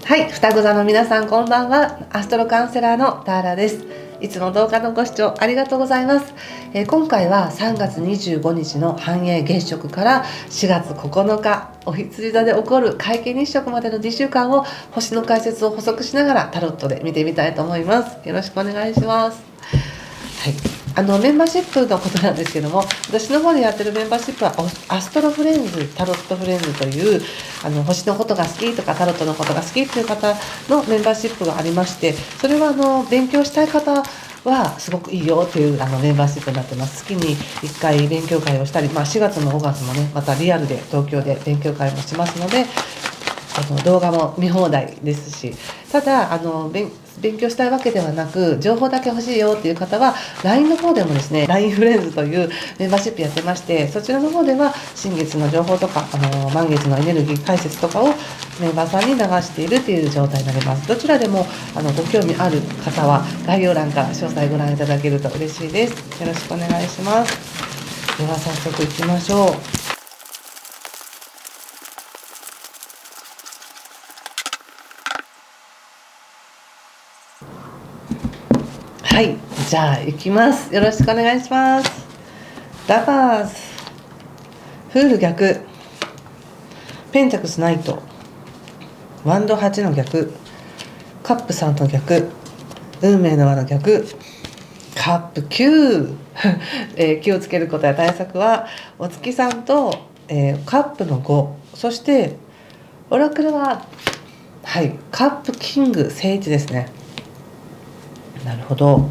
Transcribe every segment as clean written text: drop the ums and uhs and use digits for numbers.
はい、双子座の皆さんこんばんは。アストロカウンセラーのターラです。いつも動画のご視聴ありがとうございます。今回は3月25日の繁栄月食から4月9日お羊座で起こる皆既日食までの2週間を星の解説を補足しながらタロットで見てみたいと思います。よろしくお願いします。はい、メンバーシップのことなんですけども、私の方でやってるメンバーシップはアストロフレンズ、タロットフレンズという星のことが好きとかタロットのことが好きっていう方のメンバーシップがありまして、それは勉強したい方はすごくいいよっていうメンバーシップになってます。月に1回勉強会をしたり、4月も5月もねまたリアルで東京で勉強会もしますので、動画も見放題ですし、ただ勉強したいわけではなく情報だけ欲しいよっていう方は LINE の方でもですね、 LINE フレンズというメンバーシップやってまして、そちらの方では新月の情報とか満月のエネルギー解説とかをメンバーさんに流しているという状態になります。どちらでもご興味ある方は概要欄から詳細ご覧いただけると嬉しいです。よろしくお願いします。では早速いきましょう。はい、じゃあ行きます。よろしくお願いします。ラバーズ、フール逆、ペンタクスナイト、ワンド8の逆、カップ3の逆、運命の輪の逆、カップ9、気をつけることや対策はお月さんと、カップの5、そしてオラクルは、カップキング聖地ですね。なるほど、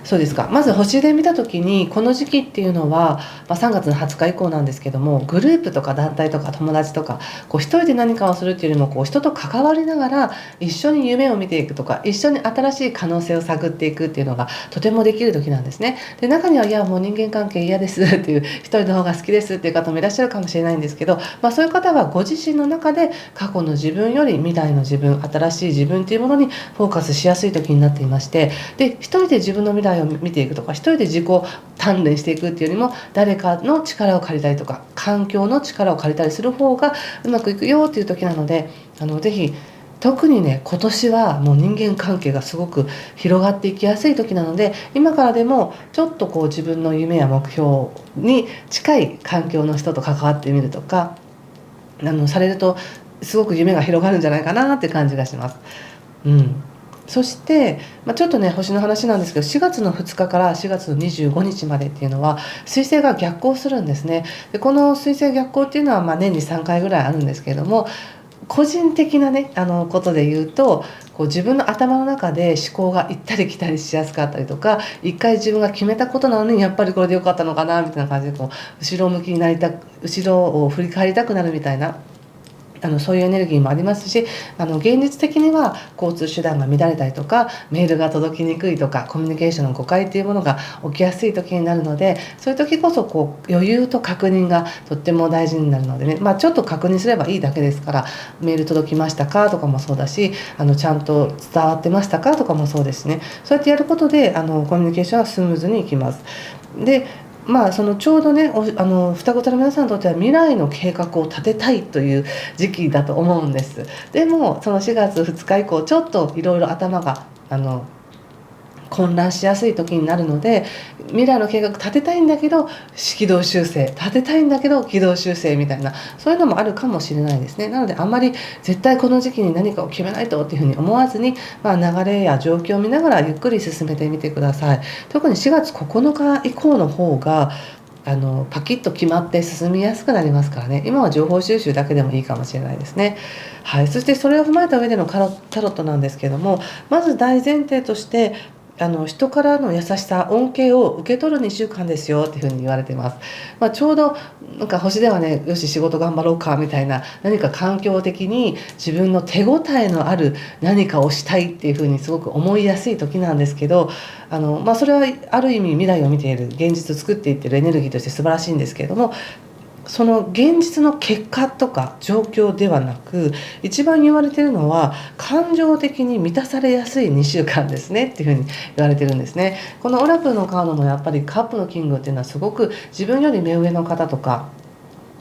そうですか。まず星で見た時にこの時期っていうのは、3月の20日以降なんですけども、グループとか団体とか友達とか一人で何かをするっていうよりも人と関わりながら一緒に夢を見ていくとか、一緒に新しい可能性を探っていくっていうのがとてもできる時なんですね。で、中にはいやもう人間関係嫌ですっていう一人の方が好きですっていう方もいらっしゃるかもしれないんですけど、そういう方はご自身の中で過去の自分より未来の自分、新しい自分っていうものにフォーカスしやすい時になっていまして、で一人で自分の未来を見ていくとか、一人で自己鍛錬していくっていうよりも誰かの力を借りたりとか環境の力を借りたりする方がうまくいくよっていう時なので、ぜひ特にね、今年はもう人間関係がすごく広がっていきやすい時なので、今からでもちょっと自分の夢や目標に近い環境の人と関わってみるとかされるとすごく夢が広がるんじゃないかなって感じがします。そして、ちょっとね星の話なんですけど、4月の2日から4月の25日までっていうのは水星が逆行するんですね。でこの水星逆行っていうのは年に3回ぐらいあるんですけれども、個人的なねことで言うと、自分の頭の中で思考が行ったり来たりしやすかったりとか、一回自分が決めたことなのにやっぱりこれでよかったのかなみたいな感じで後ろ向きになりたく、後ろを振り返りたくなるみたいなそういうエネルギーもありますし、現実的には交通手段が乱れたりとか、メールが届きにくいとか、コミュニケーションの誤解っていうものが起きやすい時になるので、そういう時こそ余裕と確認がとっても大事になるのでね、ちょっと確認すればいいだけですから、メール届きましたかとかもそうだし、ちゃんと伝わってましたかとかもそうですね。そうやってやることでコミュニケーションがスムーズにいきます。でそのちょうどね双子座の皆さんにとっては未来の計画を立てたいという時期だと思うんです。でもその4月2日以降ちょっといろいろ頭が混乱しやすい時になるので、未来の計画立てたいんだけど軌道修正、立てたいんだけど軌道修正みたいな、そういうのもあるかもしれないですね。なのであんまり絶対この時期に何かを決めないとっていうふうに思わずに、流れや状況を見ながらゆっくり進めてみてください。特に4月9日以降の方がパキッと決まって進みやすくなりますからね。今は情報収集だけでもいいかもしれないですね。そしてそれを踏まえた上でのタロットなんですけども、まず大前提として人からの優しさ、恩恵を受け取る2週間ですよっていうふうに言われています。ちょうど星ではね、よし仕事頑張ろうかみたいな、何か環境的に自分の手応えのある何かをしたいっていうふうにすごく思いやすい時なんですけど、それはある意味未来を見ている、現実を作っていっているエネルギーとして素晴らしいんですけれども、その現実の結果とか状況ではなく、一番言われているのは感情的に満たされやすい2週間ですねっていうふうに言われてるんですね。このオラクルのカードのやっぱりカップのキングっていうのはすごく自分より目上の方とか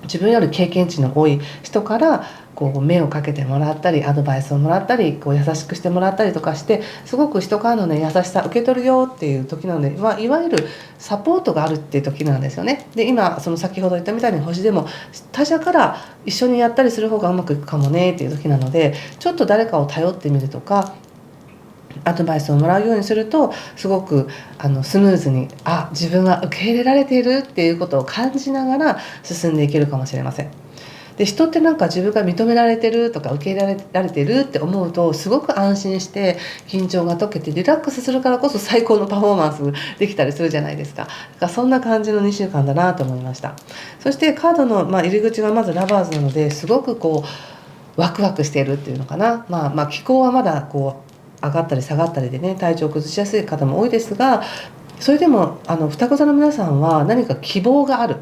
自分より経験値の多い人からこう目をかけてもらったりアドバイスをもらったりこう優しくしてもらったりとかしてすごく人からのね優しさ受け取るよっていう時なので、いわゆるサポートがあるっていう時なんですよね。で今その先ほど言ったみたいに星でも他者から一緒にやったりする方がうまくいくかもねっていう時なので、ちょっと誰かを頼ってみるとかアドバイスをもらうようにするとすごくスムーズに自分は受け入れられているっていうことを感じながら進んでいけるかもしれません。で人ってなんか自分が認められてるとか受け入れられてるって思うとすごく安心して緊張が解けてリラックスするからこそ最高のパフォーマンスできたりするじゃないですか。だからそんな感じの2週間だなと思いました。そしてカードの、入り口がまずラバーズなのですごくこうワクワクしているっていうのかな。気候はまだこう上がったり下がったりでね体調を崩しやすい方も多いですが、それでも双子座の皆さんは何か希望がある。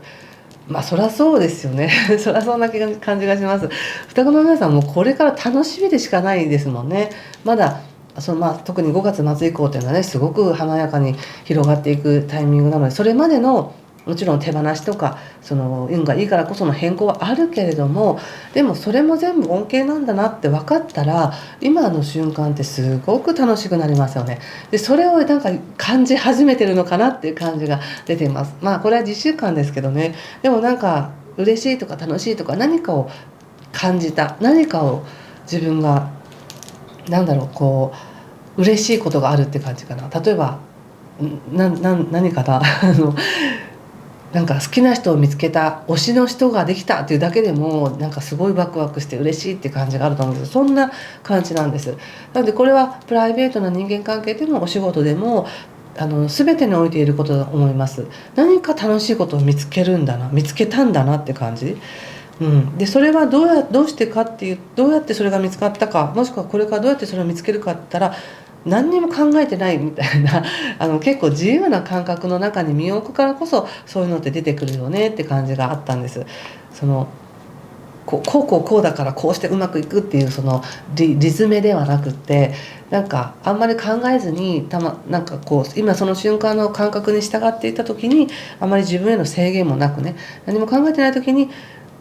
そりゃそうですよねそりゃそんな感じがします。双子の皆さんもこれから楽しみでしかないですもんね。まだ特に5月末以降というのはねすごく華やかに広がっていくタイミングなので、それまでのもちろん手放しとかその運がいいからこその変更はあるけれども、でもそれも全部恩恵なんだなって分かったら今の瞬間ってすごく楽しくなりますよね。でそれをなんか感じ始めてるのかなっていう感じが出ています。これは実習間ですけどね。でもなんか嬉しいとか楽しいとか何かを感じた、何かを自分がこう嬉しいことがあるって感じかな。例えば何かななんか好きな人を見つけた、推しの人ができたっていうだけでもなんかすごいワクワクして嬉しいっていう感じがあると思うんですけど、そんな感じなんです。なのでこれはプライベートな人間関係でもお仕事でも全てにおいていることだと思います。何か楽しいことを見つけたんだなって感じ。でそれはどうしてかっていう、どうやってそれが見つかったか、もしくはこれからどうやってそれを見つけるかって言ったら何にも考えてないみたいな結構自由な感覚の中に身を置くからこそそういうのって出てくるよねって感じがあったんです。こうだからこうしてうまくいくっていうそのリズムではなくって、なんかあんまり考えずになんかこう今その瞬間の感覚に従っていた時にあまり自分への制限もなくね、何も考えてない時に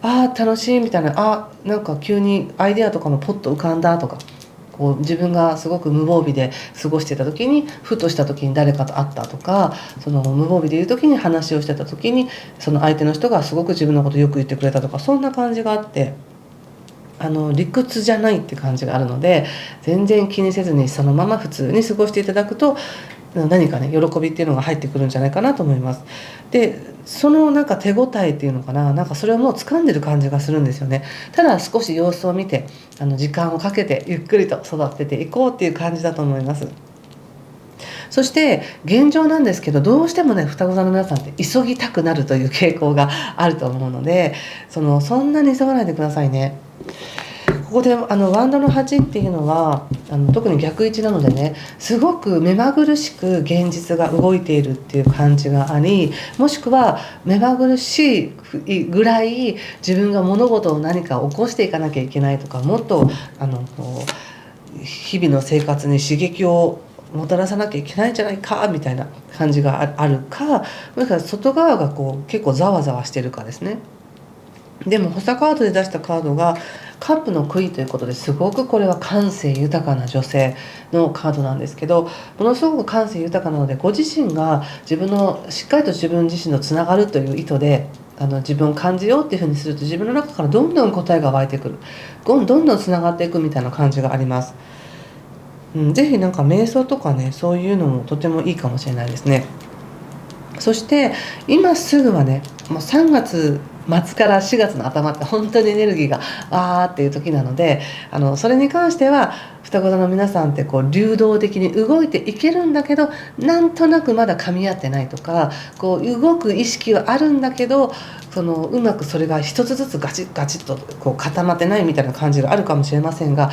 楽しいみたいな、なんか急にアイデアとかもポッと浮かんだとか、こう自分がすごく無防備で過ごしてた時にふとした時に誰かと会ったとか、その無防備でいる時に話をしてた時にその相手の人がすごく自分のことをよく言ってくれたとか、そんな感じがあって、理屈じゃないって感じがあるので、全然気にせずにそのまま普通に過ごしていただくと何かね喜びっていうのが入ってくるんじゃないかなと思います。でそのなんか手応えっていうのかな、なんかそれをもう掴んでる感じがするんですよね。ただ少し様子を見て時間をかけてゆっくりと育てていこうっていう感じだと思います。そして現状なんですけど、どうしてもね双子座の皆さんって急ぎたくなるという傾向があると思うので、そんなに急がないでくださいね。ここでワンドの8っていうのは特に逆位置なのでね、すごく目まぐるしく現実が動いているっていう感じがあり、もしくは目まぐるしいぐらい自分が物事を何か起こしていかなきゃいけないとか、もっとこう日々の生活に刺激をもたらさなきゃいけないんじゃないかみたいな感じがあるか、もしくは外側がこう結構ざわざわしてるかですね。でも補佐カードで出したカードがカップの杭ということで、すごくこれは感性豊かな女性のカードなんですけど、ものすごく感性豊かなので、ご自身がしっかりと自分自身のつながるという意図で自分を感じようっていうふうにすると、自分の中からどんどん答えが湧いてくる、どんどんつながっていくみたいな感じがあります。ぜひなんか瞑想とかね、そういうのもとてもいいかもしれないですね。そして今すぐはね、もう3月末から4月の頭って本当にエネルギーがっていう時なので、それに関しては双子座の皆さんってこう流動的に動いていけるんだけど、なんとなくまだ噛み合ってないとか、こう動く意識はあるんだけどうまくそれが一つずつガチッとこう固まってないみたいな感じがあるかもしれませんが、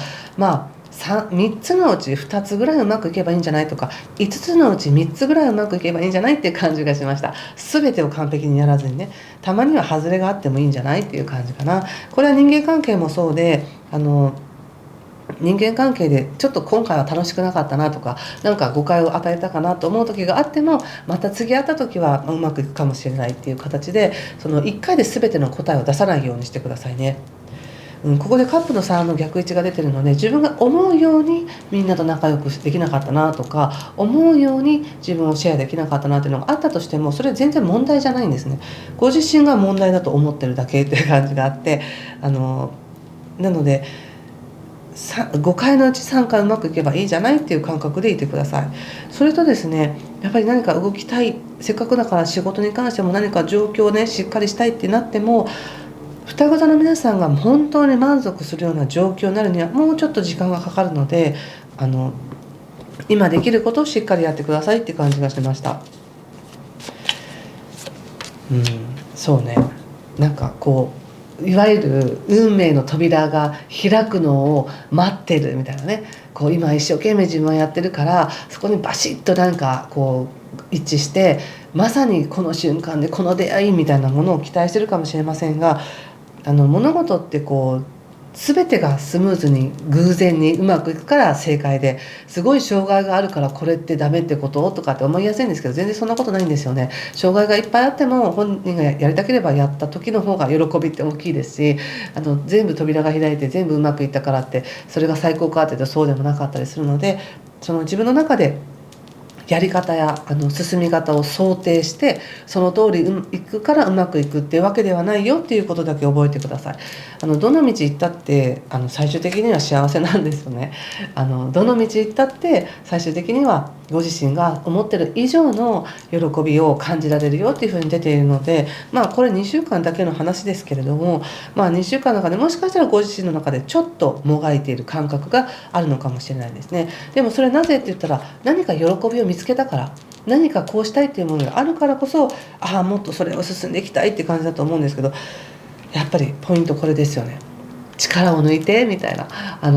3つのうち2つぐらいうまくいけばいいんじゃないとか、5つのうち3つぐらいうまくいけばいいんじゃないっていう感じがしました。全てを完璧にやらずにね、たまには外れがあってもいいんじゃないっていう感じかな。これは人間関係もそうで、人間関係でちょっと今回は楽しくなかったなとか、なんか誤解を与えたかなと思う時があっても、また次会った時はうまくいくかもしれないっていう形で、その1回で全ての答えを出さないようにしてくださいね。ここでカップの3の逆位置が出てるので、自分が思うようにみんなと仲良くできなかったなとか、思うように自分をシェアできなかったなっていうのがあったとしても、それ全然問題じゃないんですね。ご自身が問題だと思ってるだけっていう感じがあって、なので5回のうち3回うまくいけばいいじゃないっていう感覚でいてください。それとですね、やっぱり何か動きたい、せっかくだから仕事に関しても何か状況をねしっかりしたいってなっても、双子座の皆さんが本当に満足するような状況になるにはもうちょっと時間がかかるので、今できることをしっかりやってくださいって感じがしました。そうね、なんかこういわゆる運命の扉が開くのを待ってるみたいなね、こう今一生懸命自分はやってるから、そこにバシッとなんかこう一致して、まさにこの瞬間でこの出会いみたいなものを期待してるかもしれませんが、物事ってこう全てがスムーズに偶然にうまくいくから正解で、すごい障害があるからこれってダメってこととかって思いやすいんですけど、全然そんなことないんですよね。障害がいっぱいあっても本人がやりたければやった時の方が喜びって大きいですし、全部扉が開いて全部うまくいったからってそれが最高かって言うとそうでもなかったりするので、その自分の中でやり方や進み方を想定して、その通りいくからうまくいくっていうわけではないよっていうことだけ覚えてください。どの道行ったって最終的には幸せなんですよね。どの道行ったって最終的にはご自身が思ってる以上の喜びを感じられるよっていうふうに出ているので、これ2週間だけの話ですけれども、2週間の中でもしかしたらご自身の中でちょっともがいている感覚があるのかもしれないですね。でもそれなぜって言ったら、何か喜びを見つけたから、何かこうしたいっていうものがあるからこそ、もっとそれを進んでいきたいって感じだと思うんですけど、やっぱりポイントこれですよね。力を抜いてみたいな、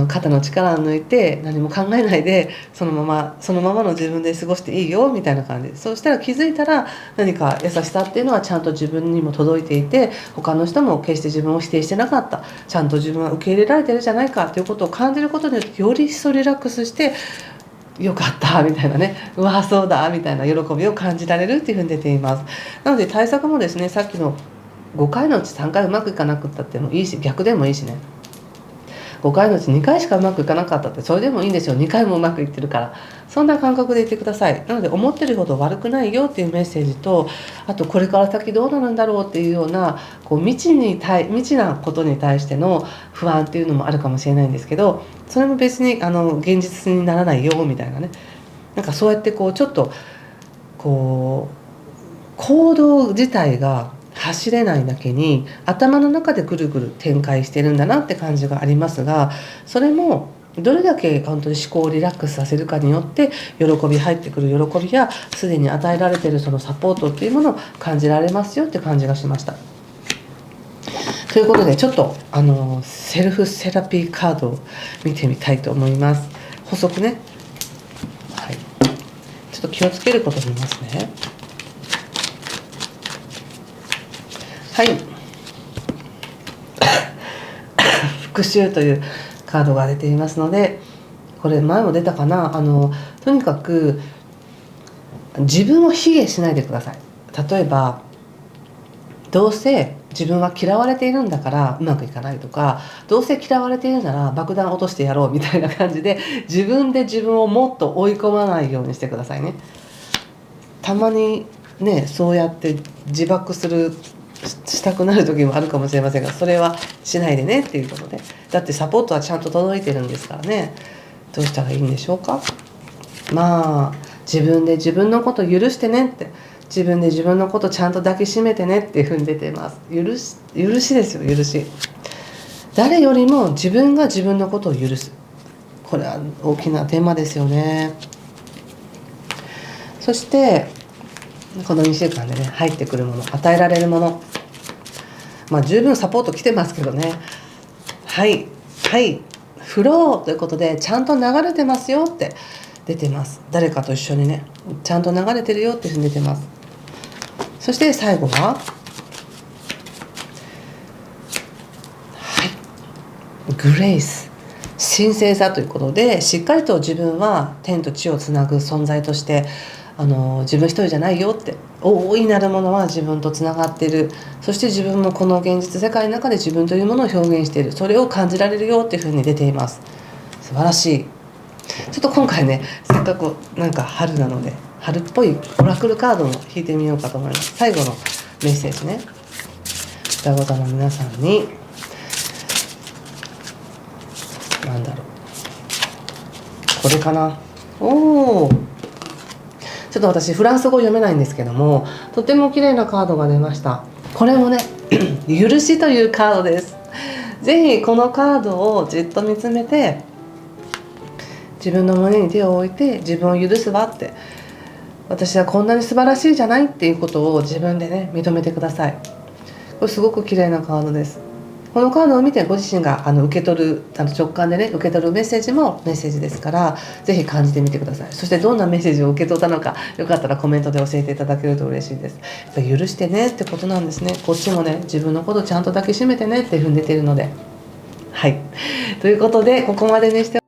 肩の力を抜いて何も考えないでそのままの自分で過ごしていいよみたいな感じで、そうしたら気づいたら何か優しさっていうのはちゃんと自分にも届いていて、他の人も決して自分を否定してなかった、ちゃんと自分は受け入れられてるじゃないかっていうことを感じることによって、より一層リラックスしてよかったみたいなね、うわそうだみたいな喜びを感じられるっていうふうに出ています。なので対策もですね、さっきの5回のうち3回うまくいかなくったってもいいし、逆でもいいしね、5回のうち2回しかうまくいかなかったってそれでもいいんですよ。2回もうまくいってるから、そんな感覚でいてください。なので思ってるほど悪くないよっていうメッセージと、あとこれから先どうなるんだろうっていうようなこう未知なことに対しての不安っていうのもあるかもしれないんですけど、それも別に現実にならないよみたいなね、なんかそうやってこうちょっとこう行動自体が走れないだけに頭の中でぐるぐる展開してるんだなって感じがありますが、それもどれだけ本当に思考をリラックスさせるかによって喜び、入ってくる喜びやすでに与えられているそのサポートっていうものを感じられますよって感じがしました。ということでちょっとセルフセラピーカードを見てみたいと思います。補足ね、はい、ちょっと気をつけること見ますね。はい、復讐というカードが出ていますので、これ前も出たかな、とにかく自分を卑下しないでください。例えばどうせ自分は嫌われているんだからうまくいかないとか、どうせ嫌われているなら爆弾落としてやろうみたいな感じで自分で自分をもっと追い込まないようにしてくださいね。たまにね、そうやって自爆したくなる時もあるかもしれませんが、それはしないでねっていうことで、だってサポートはちゃんと届いてるんですからね。どうしたらいいんでしょうか。自分で自分のことを許してねって、自分で自分のことをちゃんと抱きしめてねっていうふうに出ています。許しですよ、許し。誰よりも自分が自分のことを許す、これは大きなテーマですよね。そしてこの2週間でね、入ってくるもの、与えられるもの、十分サポート来てますけどね、はいフローということでちゃんと流れてますよって出てます。誰かと一緒にね、ちゃんと流れてるよっていうふうに出てます。そして最後はグレイス、神聖さということで、しっかりと自分は天と地をつなぐ存在として自分一人じゃないよって、大いなるものは自分とつながっている、そして自分もこの現実世界の中で自分というものを表現している、それを感じられるよっていうふうに出ています。素晴らしい。ちょっと今回ね、せっかくなんか春なので春っぽいオラクルカードも引いてみようかと思います。最後のメッセージね、双子座の皆さんに何だろう、これかな。おお、ちょっと私フランス語読めないんですけども、とても綺麗なカードが出ました。これもね許しというカードです。ぜひこのカードをじっと見つめて、自分の胸に手を置いて、自分を許すわって、私はこんなに素晴らしいじゃないっていうことを自分でね認めてください。これすごく綺麗なカードです。このカードを見てご自身が受け取る直感でね受け取るメッセージもメッセージですから、ぜひ感じてみてください。そしてどんなメッセージを受け取ったのか、よかったらコメントで教えていただけると嬉しいです。やっぱり許してねってことなんですね。こっちもね自分のことちゃんと抱きしめてねっていうふうに出ているので、はい、ということでここまでにして